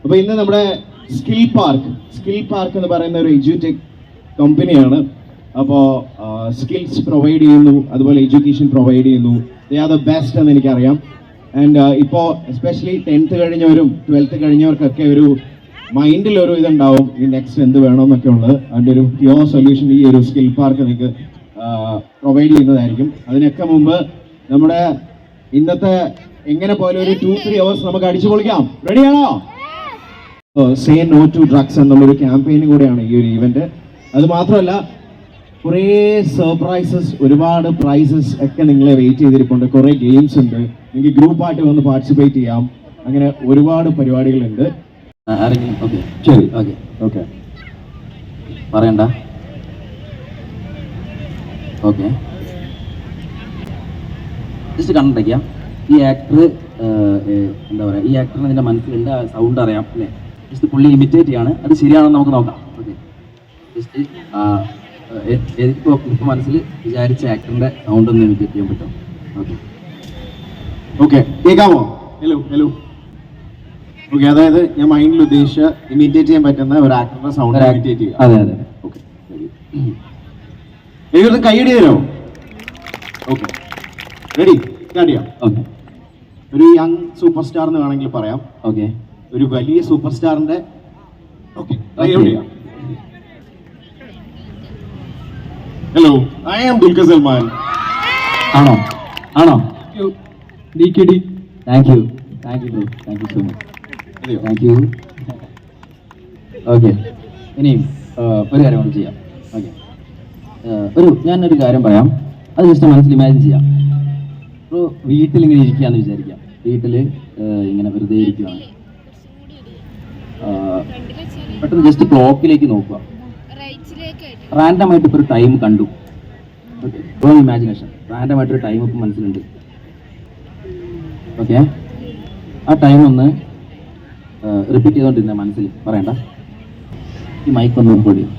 അപ്പോൾ ഇന്ന് നമ്മുടെ സ്കിൽ പാർക്ക് എന്ന് പറയുന്ന ഒരു എഡ്യൂടെക് കമ്പനിയാണ്. അപ്പോൾ സ്കിൽസ് പ്രൊവൈഡ് ചെയ്യുന്നു, അതുപോലെ എഡ്യൂക്കേഷൻ പ്രൊവൈഡ് ചെയ്യുന്നു. ദേ ആർ ദ ബെസ്റ്റ് എന്ന് എനിക്കറിയാം. ആൻഡ് ഇപ്പോൾ എസ്പെഷ്യലി 10th കഴിഞ്ഞവരും 12th കഴിഞ്ഞവർക്കൊക്കെ ഒരു മൈൻഡിലൊരു ഇതുണ്ടാവും, ഈ നെക്സ്റ്റ് എന്ത് വേണമെന്നൊക്കെ ഉള്ളത്. അതിൻ്റെ ഒരു പ്യുവർ സൊല്യൂഷൻ ഈ ഒരു സ്കിൽ പാർക്ക് നിങ്ങൾക്ക് പ്രൊവൈഡ് ചെയ്യുന്നതായിരിക്കും. അതിനൊക്കെ മുമ്പ് നമ്മുടെ ഇന്നത്തെ എങ്ങനെ പോലെ ഒരു 2-3 hours നമുക്ക് അടിച്ചു പൊളിക്കാം. റെഡിയാണോ? സേ നോ ടു ഡ്രഗ്സ് എന്നുള്ളൊരു ക്യാമ്പയിനും കൂടെയാണ് ഈ ഒരു ഇവന്റ്. അത് മാത്രമല്ല കുറേ സർപ്രൈസസ്, ഒരുപാട് പ്രൈസസ് ഒക്കെ നിങ്ങളെ വെയിറ്റ് ചെയ്തിരിപ്പുണ്ട്. കുറേ ഗെയിംസ് ഉണ്ട്, നിങ്ങൾക്ക് ഗ്രൂപ്പായിട്ട് വന്ന് പാർട്ടിസിപ്പേറ്റ് ചെയ്യാം. അങ്ങനെ ഒരുപാട് പരിപാടികളുണ്ട്. ശരി, ഓക്കെ ഓക്കെ പറയണ്ട. ഓക്കെ, ജസ്റ്റ് കണ്ടിരിക്കാം. ഈ ആക്ടർ എന്താ പറയുക, ഈ ആക്ടറിന് അതിൻ്റെ മനസ്സിലുണ്ട്, സൗണ്ട് അറിയാം അല്ലേ? ജസ്റ്റ് പുള്ളി ഇമിറ്റേറ്റ് ചെയ്യാണ്. അത് ശരിയാണെന്ന് നമുക്ക് നോക്കാം. ഓക്കെ, ജസ്റ്റ് എനിക്കിപ്പോൾ മനസ്സിൽ വിചാരിച്ച ആക്ടറിൻ്റെ സൗണ്ട് ഒന്ന് ഇമിറ്റേറ്റ് ചെയ്യാൻ പറ്റും. ഓക്കെ ഓക്കെ, കേൾക്കാമോ? Hello hello. ഓക്കെ, അതായത് ഞാൻ മൈൻഡിൽ ഉദ്ദേശിച്ച ഇമിറ്റേറ്റ് ചെയ്യാൻ പറ്റുന്ന ഒരു ആക്ടറിന്റെ സൗണ്ട് ഇമിറ്റേറ്റ് ചെയ്യുക. അതെ അതെ. ഓക്കെ, എനിക്കൊന്ന് കൈയടി തരോ? Okay, ready? സ്റ്റാർട്ട് ചെയ്യാം. ഓക്കെ, ഒരു യങ് സൂപ്പർ സ്റ്റാർ എന്ന് വേണമെങ്കിൽ പറയാം. ഓക്കെ, ഒരു വലിയ സൂപ്പർ സ്റ്റാറിന്റെ. ഓക്കെ, ചെയ്യാം. Hello, I am Dulquer Salmaan. ആണോ? ആണോ? Thank you bro, thank you so much. Thank you. Okay, ഇനിയും ഒരു കാര്യം കൂടി ചെയ്യാം. ഓക്കെ, ഞാനൊരു കാര്യം പറയാം, അത് ജസ്റ്റ് മനസ്സിൽ ഇമാജിൻ ചെയ്യാം. ഇപ്പോൾ വീട്ടിലിങ്ങനെ ഇരിക്കുകയെന്ന് വിചാരിക്കാം. വീട്ടിൽ ഇങ്ങനെ വെറുതെ ഇരിക്കുകയാണ്. പെട്ടെന്ന് ജസ്റ്റ് ക്ലോക്കിലേക്ക് നോക്കുക. റാൻഡമായിട്ട് ഇപ്പോൾ ഒരു ടൈം കണ്ടു. ഓക്കെ, ഇപ്പോൾ ഇമാജിനേഷൻ റാൻഡമായിട്ടൊരു ടൈം ഇപ്പോൾ മനസ്സിലുണ്ട്. ഓക്കെ, ആ ടൈം ഒന്ന് റിപ്പീറ്റ് ചെയ്തുകൊണ്ടിരുന്ന മനസ്സിൽ പറയണ്ട. ഈ മൈക്ക് ഒന്ന് റെക്കോർഡ് ചെയ്യും.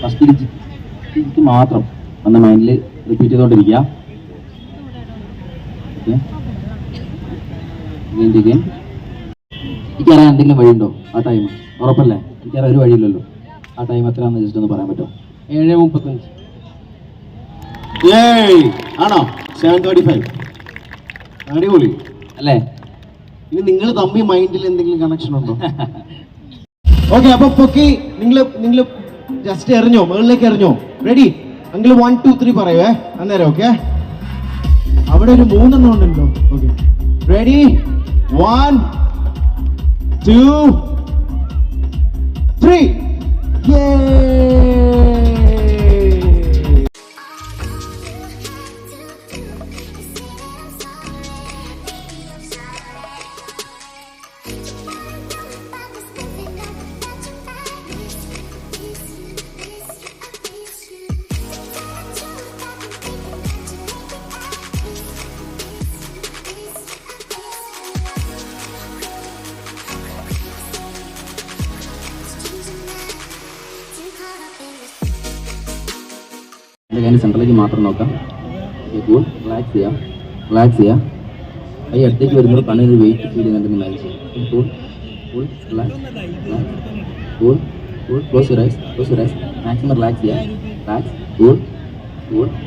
ഫസ്റ്റ് ഡിജിറ്റ് മാത്രം ഒന്ന് മൈൻഡിൽ റിപ്പീറ്റ് ചെയ്തുകൊണ്ടിരിക്കുക. ഓക്കെ, എനിക്കറിയാൻ എന്തെങ്കിലും വഴിയുണ്ടോ ആ ടൈം? ഉറപ്പല്ലേ? എനിക്കറിയാൻ ഒരു വഴിയില്ലല്ലോ. ആ ടൈം എത്രയാണെന്ന് ജസ്റ്റ് ഒന്ന് പറയാൻ പറ്റുമോ? 7:35 ആണോ? 7:35. അടിപൊളി അല്ലേ? ഇനി നിങ്ങൾ തമ്മിൽ മൈൻഡിൽ എന്തെങ്കിലും കണക്ഷൻ ഉണ്ടോ? ഓക്കെ, അപ്പൊ പൊക്കി നിങ്ങൾ ജസ്റ്റ് എറിഞ്ഞോ, മുകളിലേക്ക് എറിഞ്ഞോ. റെഡി? അങ്കിൾ 1 2 3 പറയുവേ അന്നേരം. ഓക്കെ, അവിടെ ഒരു 3 ഉണ്ടല്ലോ. Okay, ready? 1 2 3. എൻ്റെ കാര്യം സെൻട്രലേക്ക് മാത്രം നോക്കാം. കൂൾ, റിലാക്സ് ചെയ്യുക. കൈ അടുത്തേക്ക് വരുമ്പോൾ കണ്ണിനൊരു വെയിറ്റ് ഫീൽ ചെയ്യുന്നുണ്ടെന്ന് ഇമാജിൻ ചെയ്യുക. Cool, relax. Close your eyes. Maximum relax ചെയ്യുക. കൂൾ.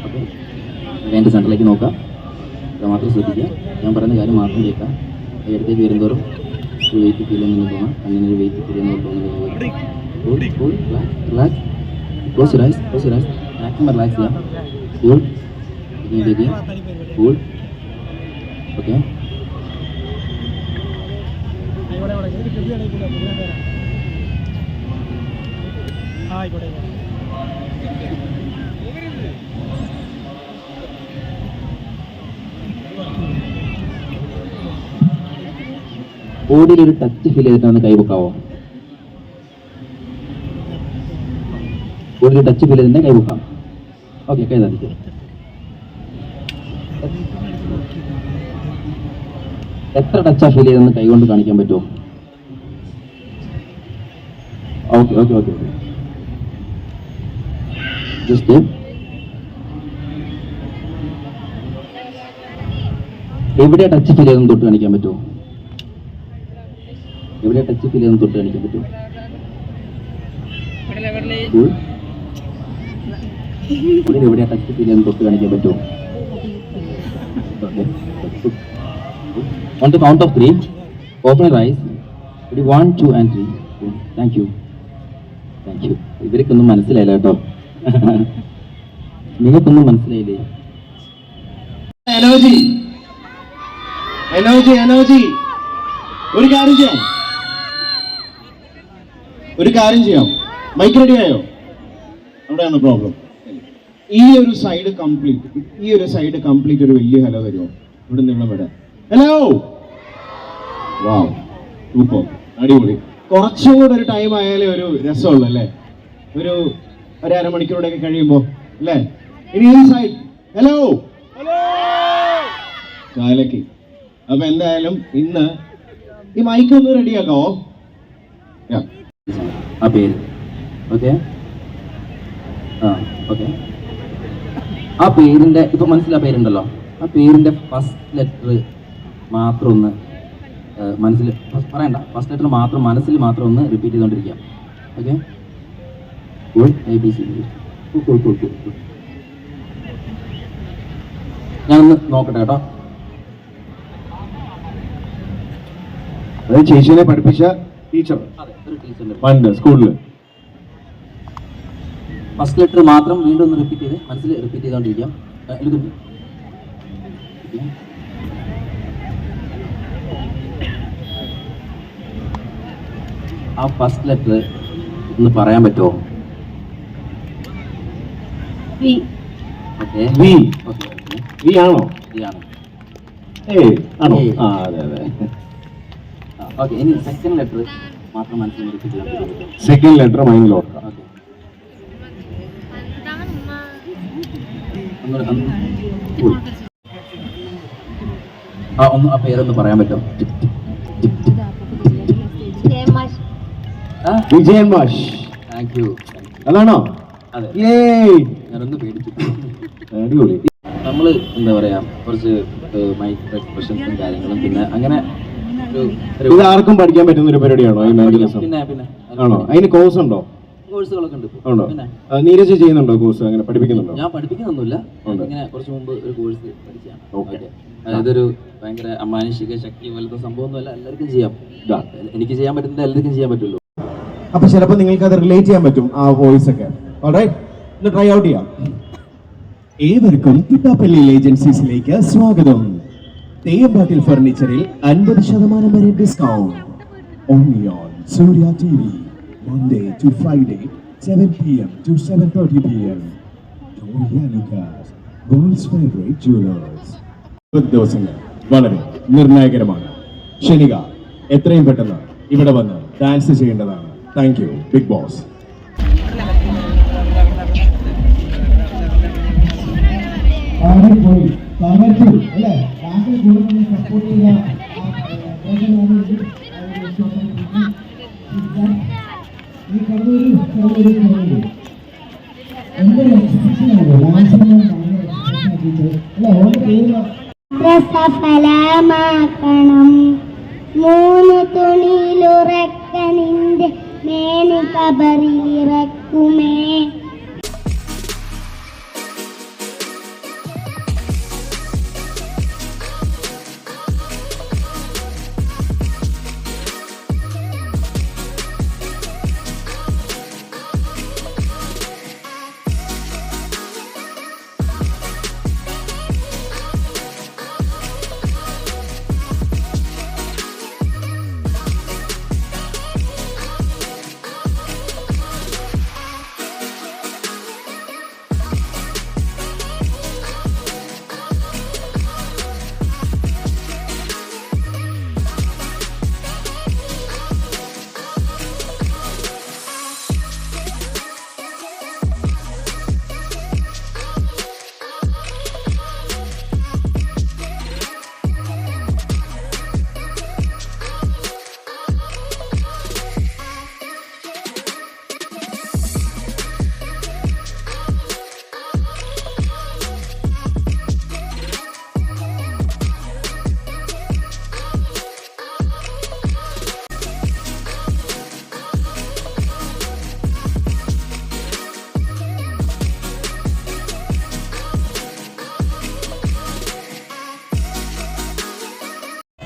ഓക്കെ, എൻ്റെ സെൻട്രലേക്ക് നോക്കാം. അത് മാത്രം ശ്രദ്ധിക്കുക. ഞാൻ പറയുന്ന കാര്യം മാത്രം കേൾക്കാം. കൈ അടുത്തേക്ക് വരുന്നതോറും ഒരു വെയിറ്റ് ഫീൽ ചെയ്യുന്നു തോന്നാം. കണ്ണിനൊരു വെയിറ്റ് ഫീൽ ചെയ്യുന്നു തോന്നുന്നു. Cool, relax. Close your eyes. maximum relax ya. Cool. Cool. Okay. ബോഡിയിൽ ഒരു ടച്ച് ഫീൽ ചെയ്തിട്ടാണ് കൈ പൊക്കാവോ? ബോഡിയിൽ ടച്ച് ഫീൽ ചെയ്തിട്ട് കൈ പൊക്കാം. ഓക്കെ, കൈ തന്നിട്ട് എത്ര ടച്ചാ ഫീൽ ചെയ്തെന്ന് കൈ കൊണ്ട് കാണിക്കാൻ പറ്റുമോ? ഓക്കെ ഓക്കെ ഓക്കെ ജസ്റ്റ് എവിടെ ടച്ച് ഫീൽ ചെയ്തൊന്ന് തൊട്ട് കാണിക്കാൻ പറ്റുമോ? എവിടെ ടച്ച് ഫീൽ ചെയ്തൊന്ന് തൊട്ട് കാണിക്കാൻ പറ്റുമോ? എവിടെ ടച്ച് ഫീൽ ചെയ്തൊന്ന് തൊട്ട് കാണിക്കാൻ പറ്റുമോ? On the count of 3, open your eyes. Ready, 1, 2 and 3. Thank you. Thank you. ഇവർക്കൊന്നും മനസ്സിലായില്ല കേട്ടോ. നിങ്ങൾക്കൊന്നും മനസ്സിലായില്ലേ? Energy energy energy. ഒരു കാര്യം ചെയ്യാം. മൈക്ക് റെഡി ആയോ? അവിടെയാണ് പ്രോബ്ലം. ഈ ഒരു സൈഡ് കംപ്ലീറ്റ് ഒരു വലിയ ഹലോ വരുമോ? ഇവിടെ നിന്നും ഇവിടെ ഹലോ. വാവ്, സൂപ്പർ, അടിപൊളി. കുറച്ചും കൂടെ ഒരു ടൈം ആയാലേ ഒരു രസമുള്ളൂ അല്ലേ? ഒരു അരമണിക്കൂറുടെ ഒക്കെ കഴിയുമ്പോ അല്ലേ? ഇനി ഈ സൈഡ് ഹലോ ചാലക്ക്. അപ്പൊ എന്തായാലും ഇന്ന് ഈ മൈക്ക് ഒന്ന് റെഡിയാക്കോ? ആ പേര് ഓക്കെ. ഓക്കെ, ആ പേരിന്റെ ഇപ്പൊ മനസ്സിലാ പേരുണ്ടല്ലോ, ആ പേരിന്റെ ഫസ്റ്റ് ലെറ്റർ മാത്രം ഒന്ന് മനസ്സിൽ പറയണ്ട, ഫസ്റ്റ് ലെറ്റർ മാത്രം മനസ്സിൽ മാത്രം ഒന്ന് റിപ്പീറ്റ് ചെയ്തുകൊണ്ടിരിക്കാം. Okay, ABC. ഞാനൊന്ന് നോക്കട്ടെ കേട്ടോ. അതായത് ചേച്ചിനെ പഠിപ്പിച്ച ടീച്ചർ അതെ, ഒരു ടീച്ചറിന്റെ പണ്ട് സ്കൂളിൽ ഫസ്റ്റ് ലെറ്റർ മാത്രം വീണ്ടും ഒന്ന് റിപ്പീറ്റ് ചെയ്ത് മനസ്സിൽ റിപ്പീറ്റ് ചെയ്തുകൊണ്ടിരിക്കാം. എഴുതുന്നു. ആ ഫസ്റ്റ് ലെറ്റർ ഒന്ന് പറയാൻ പറ്റുമോ? Okay, V. ഓക്കെ, വി ആണോ? ആണ്. ആണോ? ഏയ്. ആ അതെ അതെ. ഓക്കെ, ഇനി സെക്കൻഡ് ലെറ്റർ മാത്രം മനസ്സിൽ റിപ്പീറ്റ് ചെയ്ത്. സെക്കൻഡ് ലെറ്റർ മൈൻഡിൽ ഓർക്കാം. ഓക്കെ, ഒന്നുകൂടെ ഒന്ന് ആ പേരൊന്ന് പറയാൻ പറ്റുമോ? വിജയൻ മാഷ്. Thank you. അതാണോ? അതെ, ഏയ് ഞാനൊന്ന് പേടിച്ചു. അടിപൊളി. നമ്മൾ എന്താ പറയാ, കുറച്ച് മൈക്രോ എക്സ്പ്രഷൻസും കാര്യങ്ങളും പിന്നെ അങ്ങനെ ഇത് ആർക്കും പഠിക്കാൻ പറ്റുന്ന ഒരു പരിപാടിയാണോ ഈ മാൻഡലിസം? പിന്നെ പിന്നെ ആണോ? അതിന് കോഴ്സ് ഉണ്ടോ? കോഴ്സുകളൊക്കെ ഉണ്ട്. ഉണ്ടോ? പിന്നെ നീരജ് ചെയ്യുന്നുണ്ടോ കോഴ്സ്? അങ്ങനെ പഠിപ്പിക്കുന്നുണ്ടോ? ഞാൻ പഠിപ്പിക്കുന്നൊന്നുമില്ല, ഇങ്ങനെ കുറച്ച് മുമ്പ് ഒരു കോഴ്സ് പഠിച്ചാണ്. ഓക്കെ, അതൊരു ഭയങ്കര അമാനുഷിക ശക്തി പോലത്തെ സംഭവമൊന്നുമല്ല, എല്ലാവർക്കും ചെയ്യാം. എനിക്ക് ചെയ്യാൻ പറ്റുന്നത് എല്ലാവർക്കും ചെയ്യാൻ പറ്റുള്ളൂ. അപ്പൊ ചിലപ്പോൾ നിങ്ങൾക്ക് അത് റിലേറ്റ് ചെയ്യാൻ പറ്റും ആ വോയിസ് ഒക്കെ. ഓൾറൈറ്റ്, ഒന്ന് ട്രൈ ഔട്ട് ചെയ്യാം. ഏവർക്കും പിട്ടാപ്പള്ളി ഏജൻസീസിലേക്ക് സ്വാഗതം. തെയ്യമ്പാട്ടിൽ ഫർണിച്ചറിൽ 50% വരെ discount. Only on Surya TV, Monday to Friday 7 PM to 7:30 PM. Gloria Lucas, world's favorite jewelers. ദിവസങ്ങൾ വളരെ നിർണായകരമാണ്. ക്ഷണിക എത്രയും പെട്ടെന്ന് ഇവിടെ വന്ന് ഡാൻസ് ചെയ്യേണ്ടതാണ്. Thank you big boss. പോയി തകർത്തു അല്ലേ? താങ്കൾ കൂടുതൽ സപ്പോർട്ട് ചെയ്ത ഈ കടന്നൊരു എന്തൊരു എക്സ്പ്രഷൻ ആണ് ഡാൻസിന് അല്ല ഓരോ പേര് രസഫലമാക്കണം 3 തുണിയിലുറക്ക നിന്റെ മേനി കബറിലിറക്കുമേ.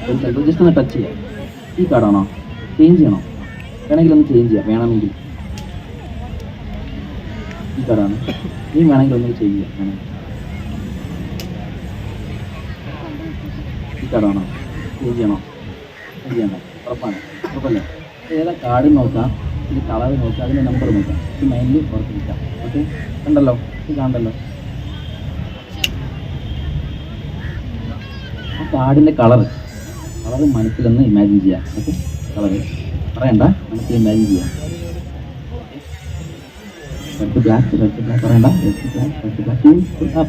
ഒരു സ്ഥലത്ത് ജസ്റ്റ് ഒന്ന് ടച്ച് ചെയ്യാം. ഈ കാർഡാണോ? ചേഞ്ച് ചെയ്യണോ? വേണമെങ്കിൽ ഒന്ന് ചേഞ്ച് ചെയ്യാം, വേണമെങ്കിൽ. ഈ കാർഡാണ്. നീ വേണമെങ്കിൽ ഒന്ന് ചേഞ്ച് ചെയ്യാം, വേണമെങ്കിൽ. ഈ കാർഡാണോ? ചേഞ്ച് ചെയ്യണോ? ചേഞ്ച് ചെയ്യണ്ട, ഉറപ്പാണ്, ഉറപ്പല്ലേ? ഏതാ കാർഡ് നോക്കാം, ഇത് കളർ നോക്കാം, അതിൻ്റെ നമ്പർ നോക്കാം, ഇത് മൈൻഡിൽ ഓർത്തിരിക്കാം. ഓക്കെ, കണ്ടല്ലോ, ഇത് കാണണ്ടല്ലോ. ആ കാർഡിൻ്റെ കളർ മനസ്സിലൊന്ന് ഇമാജിൻ ചെയ്യാം. ഓക്കെ, കളർ പറയണ്ട, മനസ്സിൽ ഇമാജിൻ ചെയ്യാം. റെഡ് ബ്ലാക്ക് പറയണ്ട, റെഡ് ബ്ലാക്ക്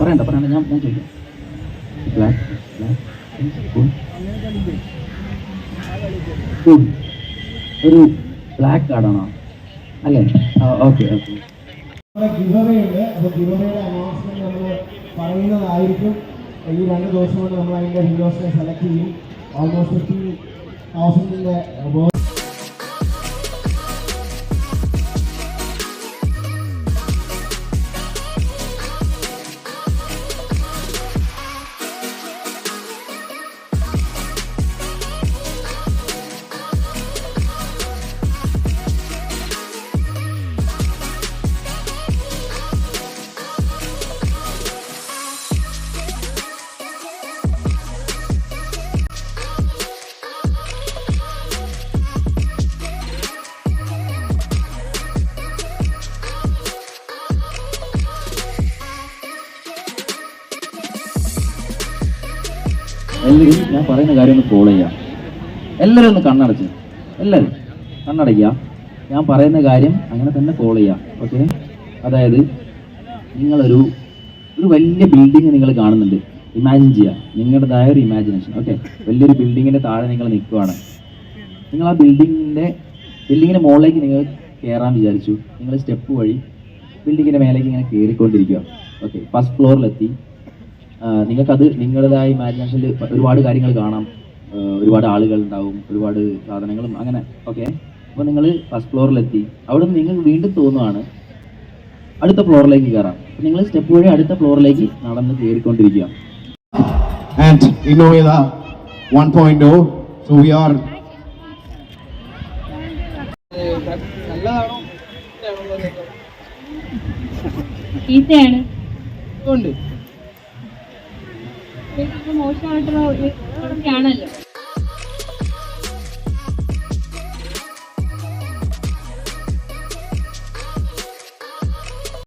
പറയണ്ട, ഞാൻ ചോദിക്കാം. ബ്ലാക്ക് ഒരു ബ്ലാക്ക് കാർഡാണോ? അല്ലേ? Okay okay. ഗിവവേ ഉണ്ട്. അപ്പോൾ ഗിവവേയുടെ അനൗൺസ്മെന്റ് നമ്മൾ പറയുന്നതായിരിക്കും. ഈ 2 ദിവസം കൊണ്ട് നമ്മൾ അതിൻ്റെ വിന്നേഴ്സിനെ സെലക്ട് ചെയ്യും. ഓൾമോസ്റ്റ് 50,000-ന്റെ എല്ലാവരും ഞാൻ പറയുന്ന കാര്യം ഒന്ന് ഫോളോ ചെയ്യാം. എല്ലാവരും ഒന്ന് കണ്ണടച്ച്, എല്ലാവരും കണ്ണടയ്ക്കുക. ഞാൻ പറയുന്ന കാര്യം അങ്ങനെ തന്നെ ഫോളോ ചെയ്യാം. ഓക്കെ, അതായത് നിങ്ങളൊരു വലിയ ബിൽഡിങ് നിങ്ങൾ കാണുന്നുണ്ട്. ഇമാജിൻ ചെയ്യുക, നിങ്ങളുടേതായ ഒരു ഇമാജിനേഷൻ. ഓക്കെ, വലിയൊരു ബിൽഡിങ്ങിൻ്റെ താഴെ നിങ്ങൾ നിൽക്കുവാണ്. നിങ്ങൾ ആ ബിൽഡിങ്ങിൻ്റെ മുകളിലേക്ക് നിങ്ങൾ കയറാൻ വിചാരിച്ചു. നിങ്ങൾ സ്റ്റെപ്പ് വഴി ബിൽഡിങ്ങിൻ്റെ മേലേക്ക് ഇങ്ങനെ കയറിക്കൊണ്ടിരിക്കുക. Okay, first ഫ്ലോറിലെത്തി. നിങ്ങൾക്കത് നിങ്ങളുടേതായ ഇമാജിനേഷനിൽ ഒരുപാട് കാര്യങ്ങൾ കാണാം, ഒരുപാട് ആളുകൾ ഉണ്ടാവും, ഒരുപാട് സാധനങ്ങളും അങ്ങനെ. ഓക്കെ, അപ്പോൾ നിങ്ങൾ ഫസ്റ്റ് ഫ്ലോറിലെത്തി. അവിടെ നിന്ന് നിങ്ങൾക്ക് വീണ്ടും തോന്നുവാണ് അടുത്ത ഫ്ലോറിലേക്ക് കയറാം. അപ്പോൾ നിങ്ങൾ സ്റ്റെപ്പ് വഴി അടുത്ത ഫ്ലോറിലേക്ക് നടന്ന് കയറിക്കൊണ്ടിരിക്കുക. And Innoveda 1.0. So we are ചീത്തയാണ് മോശമായിട്ടുള്ള ഒരു ആണല്ലോ.